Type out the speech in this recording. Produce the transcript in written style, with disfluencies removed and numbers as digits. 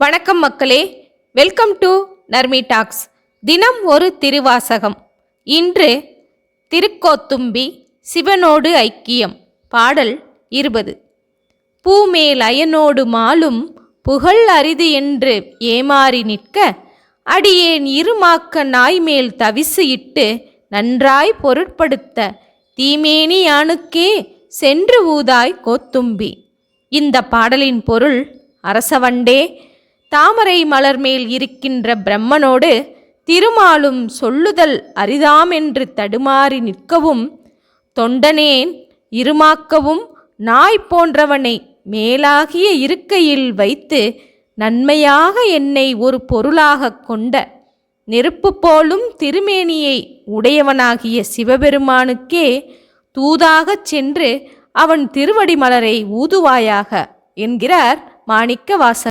வணக்கம் மக்களே, welcome to Narmi tax. தினம் ஒரு திருவாசகம். இன்று திருக்கோத்தும்பி சிவனோடு ஐக்கியம். பாடல் 20. பூமேல் அயனோடு மாலும் புகழ் அரிது என்று ஏமாறி நிற்க, அடியேன் இருமாக்க நாய்மேல் தவிசு இட்டு நன்றாய் பொருட்படுத்த தீமேனி யானுக்கே சென்று ஊதாய் கோத்தும்பி. இந்த பாடலின் பொருள்: அரசவண்டே, தாமரை மலர் மேல் இருக்கின்ற பிரம்மனோடு திருமாலும் சொல்லுதல் அரிதாமென்று தடுமாறி நிற்கவும், தொண்டனேன் இருமாக்கவும் நாய் போன்றவனை மேலாகிய இருக்கையில் வைத்து நன்மையாக என்னை ஒரு பொருளாக கொண்ட நெருப்பு போலும் திருமேனியை உடையவனாகிய சிவபெருமானுக்கே தூதாகச் சென்று அவன் திருவடி மலரை ஊதுவாயாக என்கிறார் மாணிக்க வாசகர்.